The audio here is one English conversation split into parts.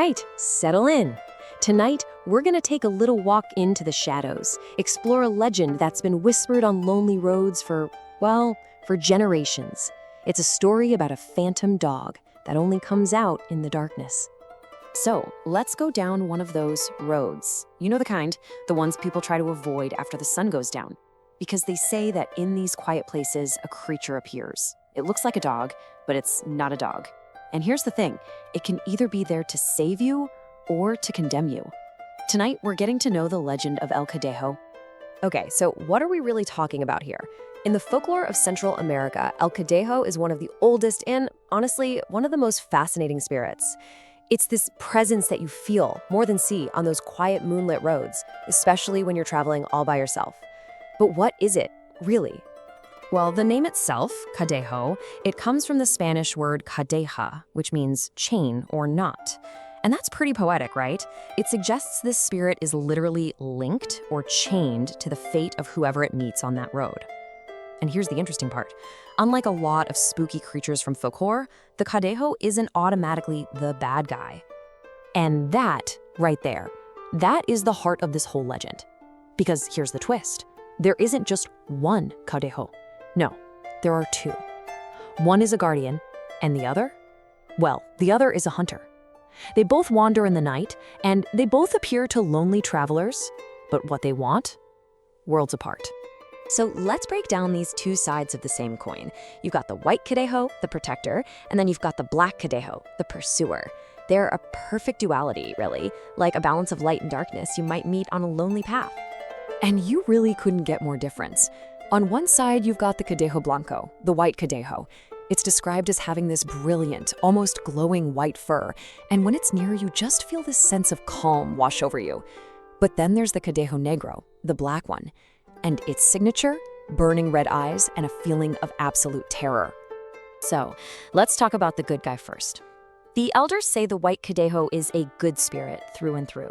right, settle in. Tonight, we're gonna take a little walk into the shadows, explore a legend that's been whispered on lonely roads for generations. It's a story about a phantom dog that only comes out in the darkness. So, let's go down one of those roads. You know the kind, the ones people try to avoid after the sun goes down. Because they say that in these quiet places, a creature appears. It looks like a dog, but it's not a dog. And here's the thing, it can either be there to save you or to condemn you. Tonight, we're getting to know the legend of El Cadejo. Okay, so what are we really talking about here? In the folklore of Central America, El Cadejo is one of the oldest and, honestly, one of the most fascinating spirits. It's this presence that you feel, more than see, on those quiet moonlit roads, especially when you're traveling all by yourself. But what is it, really? Well, the name itself, Cadejo, it comes from the Spanish word cadeja, which means chain or knot. And that's pretty poetic, right? It suggests this spirit is literally linked or chained to the fate of whoever it meets on that road. And here's the interesting part. Unlike a lot of spooky creatures from folklore, the Cadejo isn't automatically the bad guy. And that, right there, that is the heart of this whole legend. Because here's the twist. There isn't just one Cadejo. No, there are two. One is a guardian, and the other? Well, the other is a hunter. They both wander in the night, and they both appear to lonely travelers, but what they want? Worlds apart. So let's break down these two sides of the same coin. You've got the white Cadejo, the protector, and then you've got the black Cadejo, the pursuer. They're a perfect duality, really, like a balance of light and darkness you might meet on a lonely path. And you really couldn't get more difference. On one side, you've got the Cadejo Blanco, the white Cadejo. It's described as having this brilliant, almost glowing white fur, and when it's near you, just feel this sense of calm wash over you. But then there's the Cadejo Negro, the black one, and its signature, burning red eyes and a feeling of absolute terror. So, let's talk about the good guy first. The elders say the white Cadejo is a good spirit through and through.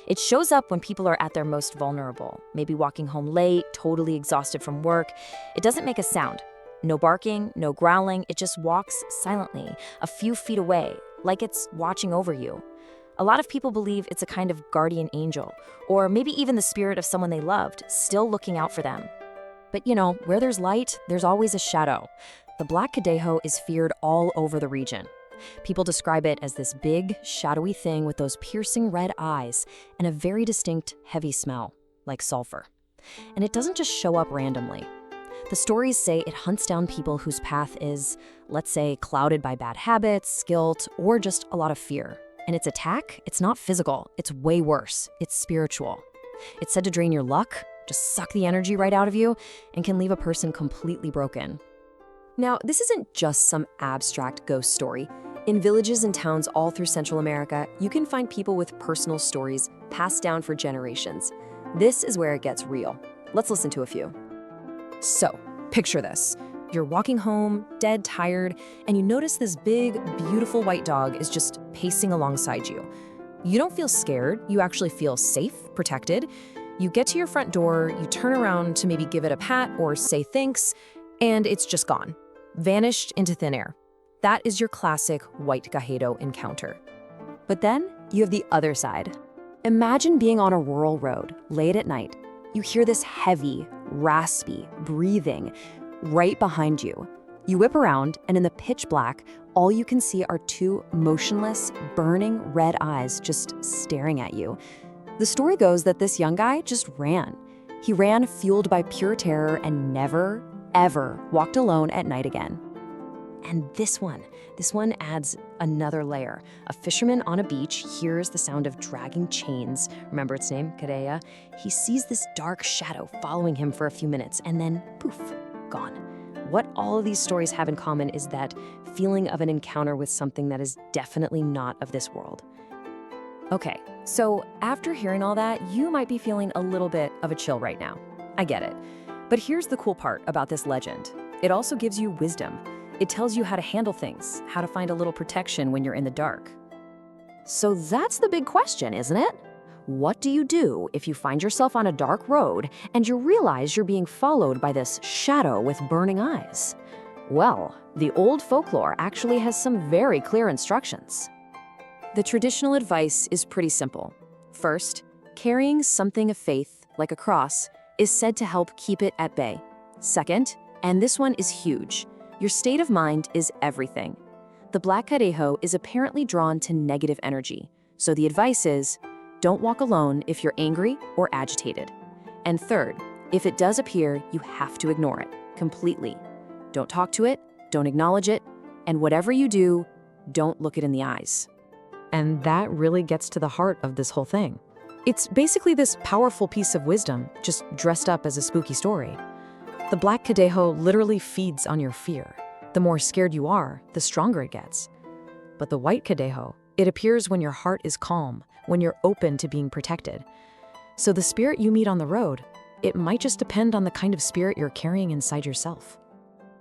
It shows up when people are at their most vulnerable, maybe walking home late, totally exhausted from work. It doesn't make a sound. No barking, no growling, it just walks silently, a few feet away, like it's watching over you. A lot of people believe it's a kind of guardian angel, or maybe even the spirit of someone they loved, still looking out for them. But where there's light, there's always a shadow. The black Cadejo is feared all over the region. People describe it as this big, shadowy thing with those piercing red eyes and a very distinct, heavy smell, like sulfur. And it doesn't just show up randomly. The stories say it hunts down people whose path is, let's say, clouded by bad habits, guilt, or just a lot of fear. And its attack, it's not physical, it's way worse. It's spiritual. It's said to drain your luck, just suck the energy right out of you, and can leave a person completely broken. Now, this isn't just some abstract ghost story. In villages and towns all through Central America, you can find people with personal stories passed down for generations. This is where it gets real. Let's listen to a few. So, picture this. You're walking home, dead tired, and you notice this big, beautiful white dog is just pacing alongside you. You don't feel scared, you actually feel safe, protected. You get to your front door, you turn around to maybe give it a pat or say thanks, and it's just gone. Vanished into thin air. That is your classic white Cadejo encounter. But then you have the other side. Imagine being on a rural road, late at night. You hear this heavy, raspy breathing right behind you. You whip around, and in the pitch black, all you can see are two motionless, burning red eyes just staring at you. The story goes that this young guy just ran. He ran fueled by pure terror and never, ever walked alone at night again. And this one adds another layer. A fisherman on a beach hears the sound of dragging chains. Remember its name, Cadejo? He sees this dark shadow following him for a few minutes, and then poof, gone. What all of these stories have in common is that feeling of an encounter with something that is definitely not of this world. Okay, so after hearing all that, you might be feeling a little bit of a chill right now. I get it. But here's the cool part about this legend. It also gives you wisdom. It tells you how to handle things, how to find a little protection when you're in the dark. So that's the big question, isn't it? What do you do if you find yourself on a dark road and you realize you're being followed by this shadow with burning eyes? Well, the old folklore actually has some very clear instructions. The traditional advice is pretty simple. First, carrying something of faith, like a cross, is said to help keep it at bay. Second, and this one is huge, your state of mind is everything. The black Cadejo is apparently drawn to negative energy, so the advice is, don't walk alone if you're angry or agitated. And third, if it does appear, you have to ignore it completely. Don't talk to it, don't acknowledge it, and whatever you do, don't look it in the eyes. And that really gets to the heart of this whole thing. It's basically this powerful piece of wisdom, just dressed up as a spooky story. The black Cadejo literally feeds on your fear. The more scared you are, the stronger it gets. But the white Cadejo, it appears when your heart is calm, when you're open to being protected. So the spirit you meet on the road, it might just depend on the kind of spirit you're carrying inside yourself.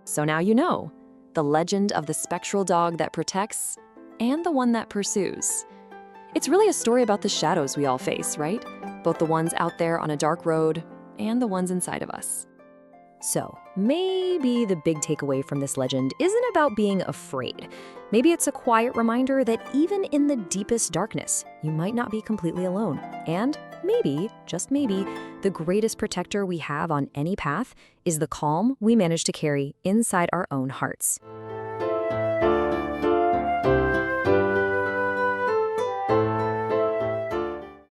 So now you know, the legend of the spectral dog that protects and the one that pursues. It's really a story about the shadows we all face, right? Both the ones out there on a dark road and the ones inside of us. So, maybe the big takeaway from this legend isn't about being afraid. Maybe it's a quiet reminder that even in the deepest darkness, you might not be completely alone. And maybe, just maybe, the greatest protector we have on any path is the calm we manage to carry inside our own hearts.